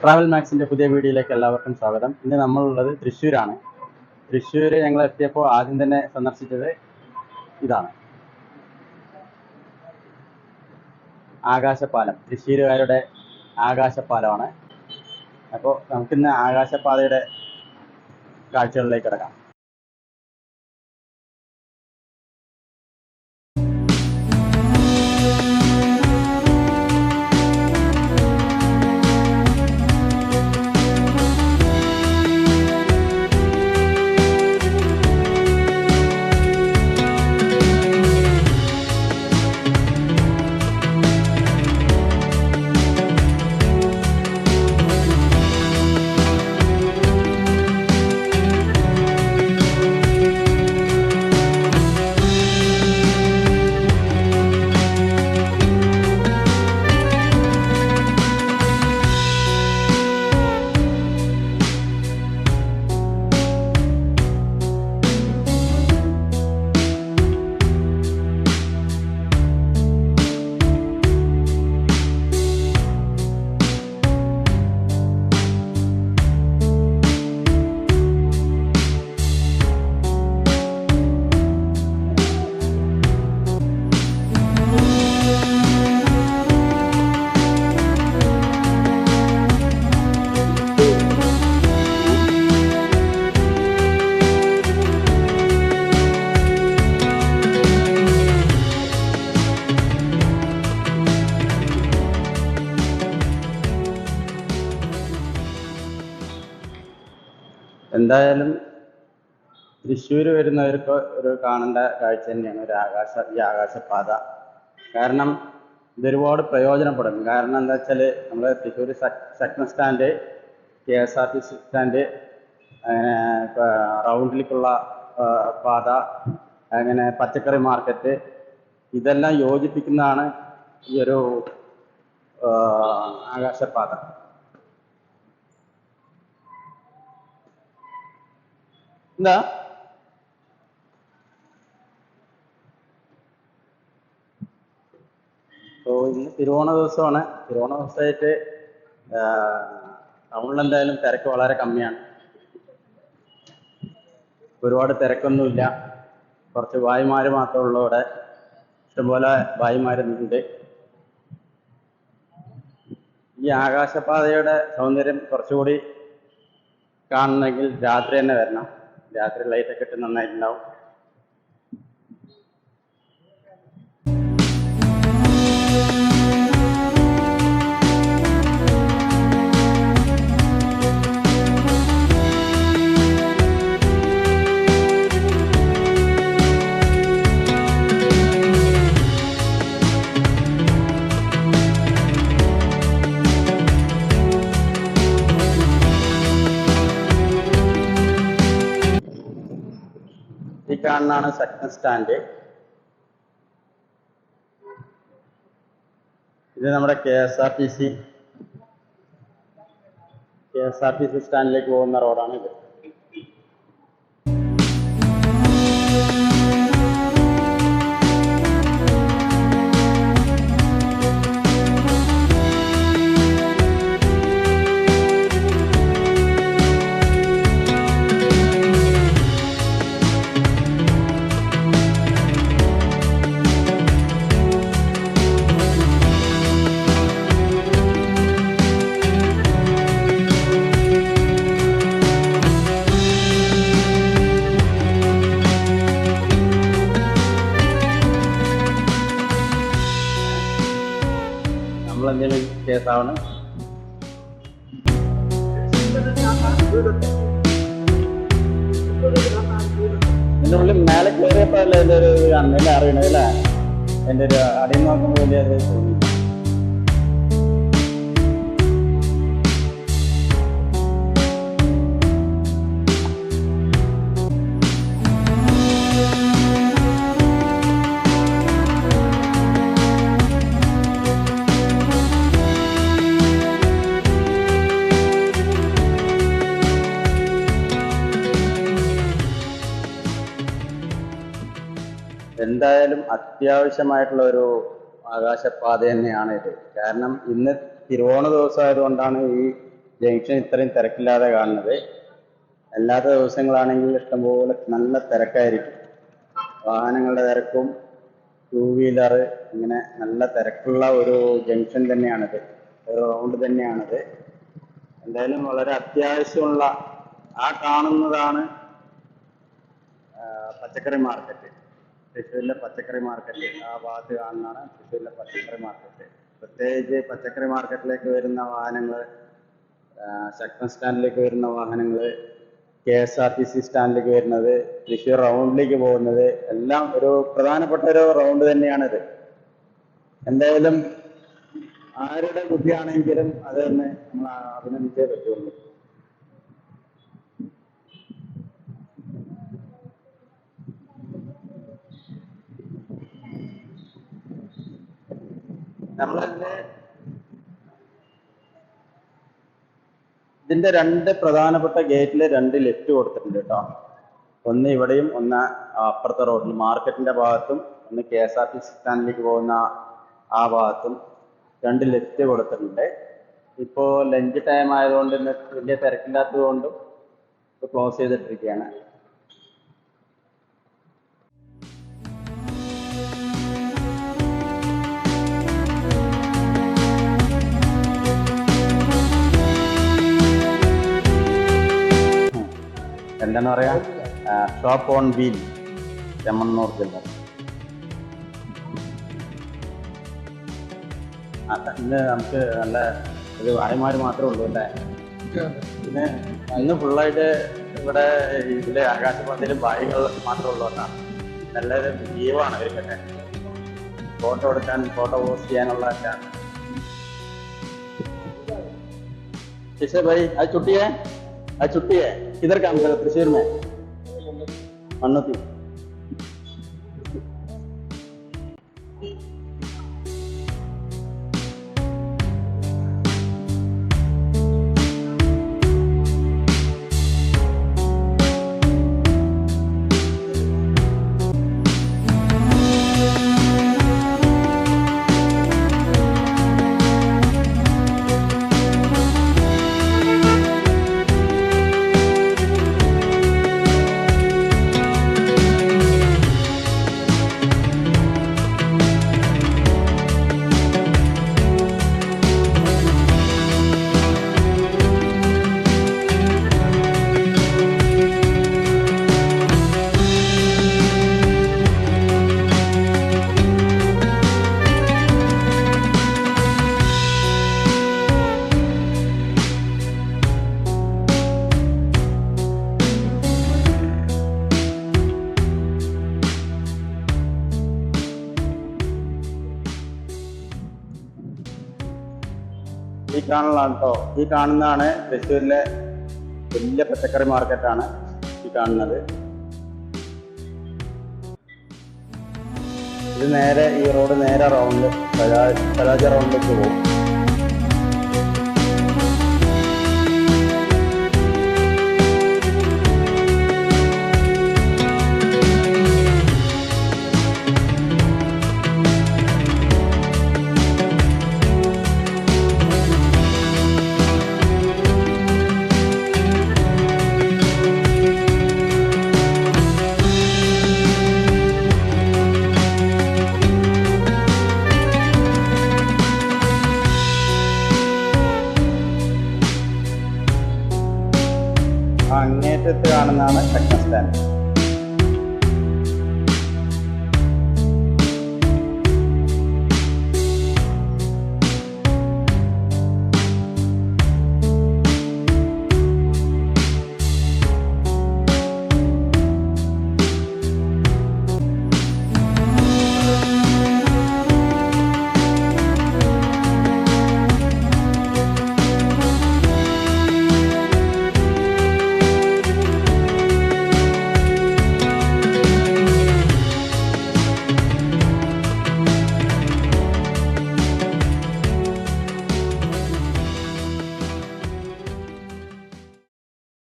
Travel മാക്സിൻ്റെ പുതിയ വീഡിയോയിലേക്ക് എല്ലാവർക്കും സ്വാഗതം. ഇന്ന് നമ്മളുള്ളത് തൃശ്ശൂരാണ്. തൃശ്ശൂർ ഞങ്ങൾ എത്തിയപ്പോൾ ആദ്യം തന്നെ സന്ദർശിച്ചത് ഇതാണ്, ആകാശപ്പാലം. തൃശ്ശൂരുകാരുടെ ആകാശപ്പാലമാണ്. അപ്പോൾ നമുക്കിന്ന് ആകാശപാതയുടെ കാഴ്ചകളിലേക്ക് കിടക്കാം. എന്തായാലും തൃശ്ശൂർ വരുന്നവർക്ക് ഒരു കാണേണ്ട കാഴ്ച തന്നെയാണ് ഈ ആകാശപാത. കാരണം ഇതൊരുപാട് പ്രയോജനപ്പെടും. കാരണം എന്താ വെച്ചാൽ നമ്മൾ Thrissur second stand, KSRTC stand, അങ്ങനെ റൗണ്ടിലേക്കുള്ള പാത, അങ്ങനെ പച്ചക്കറി മാർക്കറ്റ്, ഇതെല്ലാം യോജിപ്പിക്കുന്നതാണ് ഈ ഒരു ആകാശപാത. എന്താ ഇന്ന് തിരുവോണ ദിവസമാണ്. തിരുവോണ ദിവസമായിട്ട് ടൗണിൽ എന്തായാലും തിരക്ക് വളരെ കമ്മിയാണ്. ഒരുപാട് തിരക്കൊന്നുമില്ല. കുറച്ച് ഭായിമാർ മാത്രമേ ഉള്ളൂ ഇവിടെ. ഇഷ്ടംപോലെ ഭായിമാരുണ്ട്. ഈ ആകാശപാതയുടെ സൗന്ദര്യം കുറച്ചുകൂടി കാണണമെങ്കിൽ രാത്രി തന്നെ വരണം. രാത്രി ലൈറ്റൊക്കെ ഇട്ട് നന്നായിട്ടുണ്ടാവും. ഈ കാണുന്നതാണ് സെക്കൻഡ് സ്റ്റാൻഡ്. ഇത് നമ്മുടെ KSRTC സ്റ്റാൻഡിലേക്ക് പോകുന്ന റോഡാണ് ഇത്. നമ്മളെന്തെങ്കിലും കേസാവണം. ഇതിൻ്റെ ഉള്ളിൽ മേലെ കയറിയപ്പോൾ അല്ലേ എൻ്റെ ഒരു അന്നല്ലേ അറിയണത് അല്ലേ? എൻ്റെ ഒരു അടിയിൽ നോക്കുമ്പോൾ വലിയ തോന്നി. എന്തായാലും അത്യാവശ്യമായിട്ടുള്ള ഒരു ആകാശപാത തന്നെയാണ് ഇത്. കാരണം ഇന്ന് തിരുവോണ ദിവസമായതുകൊണ്ടാണ് ഈ ജംഗ്ഷൻ ഇത്രയും തിരക്കില്ലാതെ കാണുന്നത്. അല്ലാത്ത ദിവസങ്ങളാണെങ്കിൽ ഇഷ്ടംപോലെ നല്ല തിരക്കായിരിക്കും. വാഹനങ്ങളുടെ തിരക്കും, ടൂ വീലർ, ഇങ്ങനെ നല്ല തിരക്കുള്ള ഒരു ജംഗ്ഷൻ തന്നെയാണിത്, ഒരു റൗണ്ട് തന്നെയാണിത്. എന്തായാലും വളരെ അത്യാവശ്യമുള്ള ആ കാണുന്നതാണ് പച്ചക്കറി മാർക്കറ്റ്. തൃശ്ശൂരിലെ പച്ചക്കറി മാർക്കറ്റ് ആ ഭാഗത്ത് കാണുന്നതാണ് തൃശ്ശൂരിലെ പച്ചക്കറി മാർക്കറ്റ്. പ്രത്യേകിച്ച് പച്ചക്കറി മാർക്കറ്റിലേക്ക് വരുന്ന വാഹനങ്ങൾ, സെക്കൻഡ് സ്റ്റാൻഡിലേക്ക് വരുന്ന വാഹനങ്ങൾ, KSRTC സ്റ്റാൻഡിലേക്ക് വരുന്നത്, തൃശ്ശൂർ റൗണ്ടിലേക്ക് പോകുന്നത്, എല്ലാം ഒരു പ്രധാനപ്പെട്ട ഒരു റൗണ്ട് തന്നെയാണിത്. എന്തായാലും ആരുടെ ബുദ്ധിയാണെങ്കിലും അത് തന്നെ നമ്മൾ അഭിനന്ദിച്ചേ പറ്റുള്ളൂ. നമ്മളതിന്റെ ഇതിന്റെ രണ്ട് പ്രധാനപ്പെട്ട ഗേറ്റിൽ രണ്ട് ലെഫ്റ്റ് കൊടുത്തിട്ടുണ്ട് കേട്ടോ. ഒന്ന് ഇവിടെയും ഒന്ന് അപ്പുറത്തെ റോഡിൽ മാർക്കറ്റിന്റെ ഭാഗത്തും, ഒന്ന് KSRTC സ്റ്റാൻഡിലേക്ക് പോകുന്ന ആ ഭാഗത്തും രണ്ട് ലെഫ്റ്റ് കൊടുത്തിട്ടുണ്ട്. ഇപ്പോ ലഞ്ച് ടൈം ആയതുകൊണ്ട് വലിയ തിരക്കില്ലാത്തത് കൊണ്ടും ക്ലോസ് ചെയ്തിട്ടിരിക്കുകയാണ്. എന്താണ് പറയാ, ഷോപ്പ് ഓൺ വീൽ, ചെമ്മണ്ണൂർ ജില്ല. ഇന്ന് നമുക്ക് നല്ല ഒരു ഭാര്യമാര് മാത്രമേ ഉള്ളൂ അല്ലേ? പിന്നെ ഇന്ന് ഫുള്ളായിട്ട് ഇവിടെ ഇതിലെ ആകാശപാതയിലും ഭാര്യകൾ മാത്രമേ ഉള്ളൂ എന്നാണ്. നല്ലൊരു ജീവാണ് ഇവർക്കൊക്കെ. ഫോട്ടോ എടുക്കാൻ, ഫോട്ടോ പോസ്റ്റ് ചെയ്യാനുള്ള ഒക്കെയാണ്. किसे भाई आज छुट्टी है? आज छुट्टी है, किधर काम कर रहे हो? तृश्शूर में मन्नती। ഈ കാണുന്നതാണ് കേട്ടോ, ഈ കാണുന്നതാണ് തൃശ്ശൂരിലെ വലിയ പച്ചക്കറി മാർക്കറ്റാണ് ഈ കാണുന്നത്. ഇത് നേരെ ഈ റോഡ് നേരെ റൗണ്ട് സ്വരാജ റൗണ്ടിലേക്ക് പോകും. അങ്ങേറ്റത്ത് കാണുന്നതാണ് സെക്കൻഡ് സ്റ്റാൻഡ്.